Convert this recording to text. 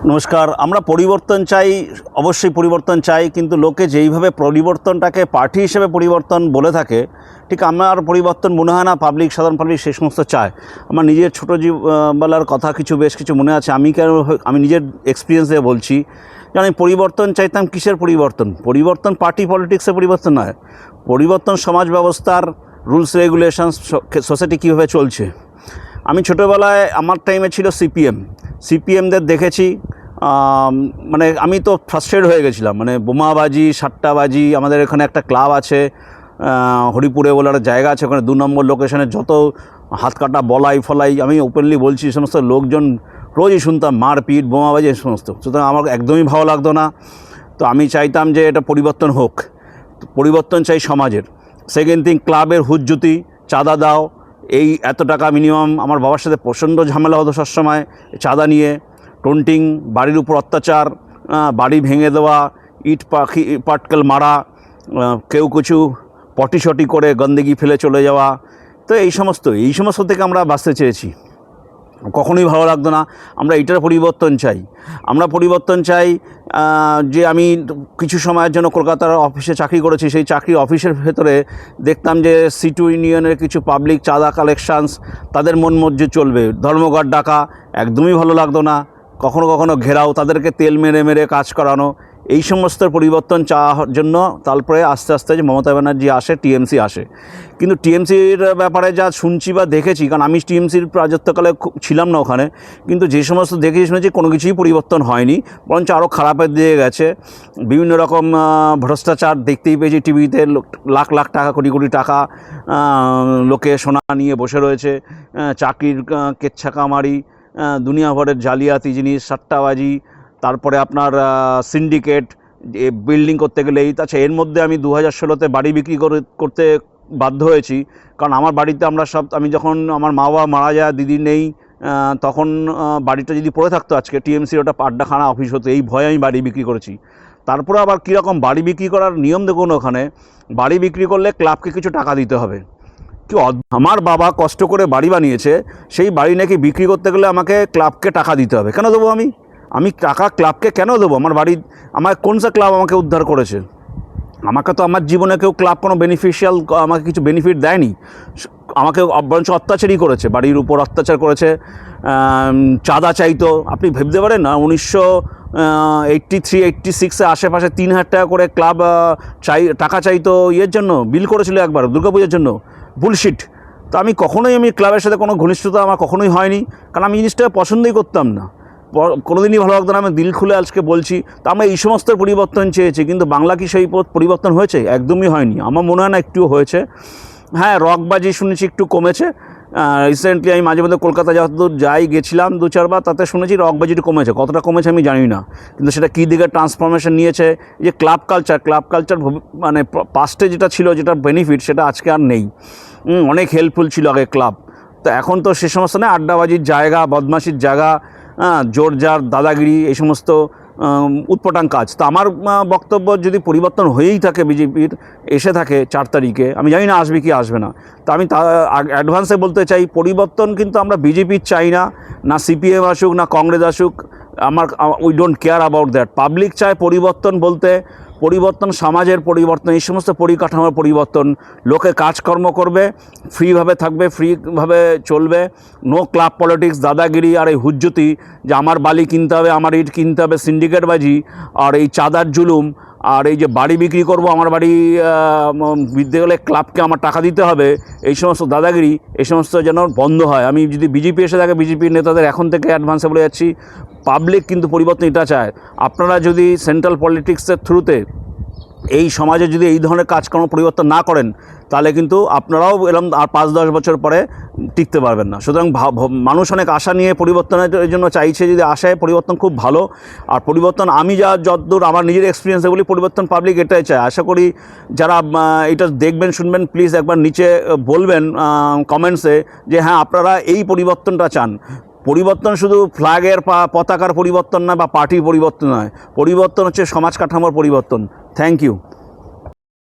নমস্কার। আমরা পরিবর্তন চাই, অবশ্যই পরিবর্তন চাই, কিন্তু লোকে যেইভাবে পরিবর্তনটাকে পার্টি হিসেবে পরিবর্তন বলে থাকে, ঠিক আমার পরিবর্তন মনে হয় না সাধারণ পাবলিক সেই সমস্ত চায়। আমার নিজের ছোটো বেলার কথা বেশ কিছু মনে আছে। আমি নিজের এক্সপিরিয়েন্স দিয়ে বলছি যে আমি পরিবর্তন চাইতাম। কিসের পরিবর্তন? পরিবর্তন পার্টি পলিটিক্সের পরিবর্তন নয়, পরিবর্তন সমাজ ব্যবস্থার রুলস রেগুলেশনস, সোসাইটি কীভাবে চলছে। আমি ছোটোবেলায় আমার টাইমে ছিল সিপিএমদের দেখেছি। মানে আমি তো ফ্রাস্ট্রেট হয়ে গেছিলাম, মানে বোমাবাজি, সাট্টাবাজি। আমাদের এখানে একটা ক্লাব আছে, হরিপুরে বলার জায়গা আছে, ওখানে 2 নম্বর লোকেশনে যত হাত কাটা বলাই ফলাই, আমি ওপেনলি বলছি, এই সমস্ত লোকজন রোজই শুনতাম মারপিট, বোমাবাজি, এই সমস্ত। সুতরাং আমার একদমই ভালো লাগতো না। তো আমি চাইতাম যে এটা পরিবর্তন হোক, পরিবর্তন চাই সমাজের। সেকেন্ড থিং, ক্লাবের হুজ্জুতি, চাঁদা দাও, এই এত টাকা মিনিমাম। আমার বাবার সাথে প্রচণ্ড ঝামেলা হতো সবসময় চাঁদা নিয়ে। টন্টিং, বাড়ির উপর অত্যাচার, বাড়ি ভেঙে দেওয়া, ইট পাটকেল মারা, কেউ কিছু পটিশটি করে গন্দেগি ফেলে চলে যাওয়া। তো এই সমস্ত থেকে আমরা বাঁচতে চেয়েছি, কখনোই ভালো লাগতো না। আমরা এইটার পরিবর্তন চাই। আমরা পরিবর্তন চাই যে আমি কিছু সময়ের জন্য কলকাতার অফিসে চাকরি করেছি। সেই চাকরি অফিসের ভেতরে দেখতাম যে সিটু ইউনিয়নের কিছু পাবলিক চাঁদা কালেকশানস, তাদের মন মর্জি চলবে। ধর্মঘট ডাকা একদমই ভালো লাগতো না। কখনো কখনো ঘেরাও, তাদেরকে তেল মেরে মেরে কাজ করানো। এই সমস্ত পরিবর্তন চাওয়ার জন্য তারপরে আস্তে আস্তে যে মমতা ব্যানার্জি আসে, টিএমসি আসে। কিন্তু টিএমসির ব্যাপারে যা শুনছি বা দেখেছি, কারণ আমি টিএমসির রাজত্বকালে ছিলাম না ওখানে, কিন্তু যে সমস্ত দেখেছি শুনেছি কোনো কিছুই পরিবর্তন হয়নি, বরঞ্চ আরও খারাপের দিকে গেছে। বিভিন্ন রকম ভ্রষ্টাচার দেখতেই পেয়েছি টিভিতে। লাখ লাখ টাকা, কোটি কোটি টাকা লোকে সোনা নিয়ে বসে রয়েছে। চাকরির কেচ্ছা কামারি, দুনিয়াভরের জালিয়াতি জিনিস, সাট্টাবাজি, তারপরে আপনার সিন্ডিকেট, বিল্ডিং করতে গেলেই। আচ্ছা, এর মধ্যে আমি 2016-তে বাড়ি বিক্রি করতে বাধ্য হয়েছি, কারণ আমার বাড়িতে আমি যখন আমার মা বাবা মারা যায়, দিদি নেই, তখন বাড়িটা যদি পড়ে থাকতো আজকে, টিএমসির ওটা আড্ডাখানা অফিস হতো। এই ভয়ে আমি বাড়ি বিক্রি করেছি। তারপরে আবার কীরকম বাড়ি বিক্রি করার নিয়ম দেখুন, ওখানে বাড়ি বিক্রি করলে ক্লাবকে কিছু টাকা দিতে হবে। আমার বাবা কষ্ট করে বাড়ি বানিয়েছে, সেই বাড়ি নাকি বিক্রি করতে গেলে আমাকে ক্লাবকে টাকা দিতে হবে। কেন দেবো? আমি টাকা ক্লাবকে কেন দেবো? আমার কোন সা ক্লাব আমাকে উদ্ধার করেছে? আমাকে তো আমার জীবনে কেউ ক্লাব কোনো আমাকে কিছু বেনিফিট দেয়নি। আমাকে বরঞ্চ অত্যাচারই করেছে, বাড়ির উপর অত্যাচার করেছে। চাঁদা চাইতো, আপনি ভেবতে পারেন না, 1983-86-এ আশেপাশে 3,000 টাকা করে ক্লাব টাকা চাইতো ইয়ের জন্য। বিল করেছিল একবার দুর্গাপূজার জন্য। বুলশিট। তো আমি ক্লাবের সাথে কোনো ঘনিষ্ঠতা আমার কখনোই হয়নি, কারণ আমি জিনিসটা পছন্দই করতাম না, কোনোদিনই ভালো লাগতো না। আমি দিল খুলে আজকে বলছি। তো আমরা এই সমস্ত পরিবর্তন চেয়েছি, কিন্তু বাংলা কি সেই পরিবর্তন হয়েছে? একদমই হয়নি। আমার মনে হয় না একটুও হয়েছে। হ্যাঁ, রকবাজি শুনেছি একটু কমেছে। রিসেন্টলি আমি মাঝে মধ্যে কলকাতা যতদূর গেছিলাম 2-4 বার, তাতে শুনেছি রকবাজিটা কমেছে। কতটা কমেছে আমি জানি না, কিন্তু সেটা কী দিকে ট্রান্সফরমেশন নিয়েছে। এই যে ক্লাব কালচার মানে পাস্টে যেটা ছিল, যেটা বেনিফিট, সেটা আজকে আর নেই। অনেক হেল্পফুল ছিল আগে ক্লাব, তো এখন তো সে সমস্ত না। আড্ডাবাজির জায়গা, বদমাশির জায়গা, জোরজার, দাদাগিরি, এই সমস্ত উৎপটাং কাজ। তো আমার বক্তব্য, যদি পরিবর্তন হয়েই থাকে, বিজেপির এসে থাকে 4 তারিখে, আমি জানি না আসবে কি আসবে না। তো আমি অ্যাডভান্সে বলতে চাই, পরিবর্তন কিন্তু আমরা বিজেপির চাই না, না সিপিএম আসুক, না কংগ্রেস আসুক। We don't care about that. Public চায় পরিবর্তন, বলতে পরিবর্তন, সমাজের পরিবর্তন, এই সমস্ত পরিকাঠামোর পরিবর্তন। লোকে কাজকর্ম করবে, ফ্রিভাবে থাকবে, ফ্রিভাবে চলবে। নো ক্লাব পলিটিক্স, দাদাগিরি আর এই হুজ্জতি যে আমার বালি কিনতে হবে, আমার ইট কিনতে হবে, সিন্ডিকেটবাজি আর এই চাঁদার জুলুম, আর এই যে বাড়ি বিক্রি করব, আমার বাড়ি বিদ্যে গেলে ক্লাবকে আমার টাকা দিতে হবে, এই সমস্ত দাদাগিরি, এই সমস্ত যেন বন্ধ হয়। আমি যদি বিজেপি এসে থাকে, বিজেপির নেতাদের এখন থেকে অ্যাডভান্সে বলে যাচ্ছি, পাবলিক কিন্তু পরিবর্তন এটা চায়। আপনারা যদি সেন্ট্রাল পলিটিক্সের থ্রুতে এই সমাজে যদি এই ধরনের কাজকর্ম পরিবর্তন না করেন, তাহলে কিন্তু আপনারাও এরকম আর 5-10 বছর পরে টিকতে পারবেন না। সুতরাং মানুষ অনেক আশা নিয়ে পরিবর্তনের জন্য চাইছে। যদি আশায় পরিবর্তন খুব ভালো, আর পরিবর্তন আমি যতদূর আমার নিজের এক্সপিরিয়েন্সে বলি, পরিবর্তন পাবলিক এটাই চায়। আশা করি যারা এটা দেখবেন, শুনবেন, প্লিজ একবার নিচে বলবেন কমেন্টসে যে হ্যাঁ, আপনারা এই পরিবর্তনটা চান। পরিবর্তন শুধু ফ্ল্যাগের পতাকার পরিবর্তন নয়, বা পার্টির পরিবর্তন নয়। পরিবর্তন হচ্ছে সমাজ কাঠামোর পরিবর্তন। Thank you.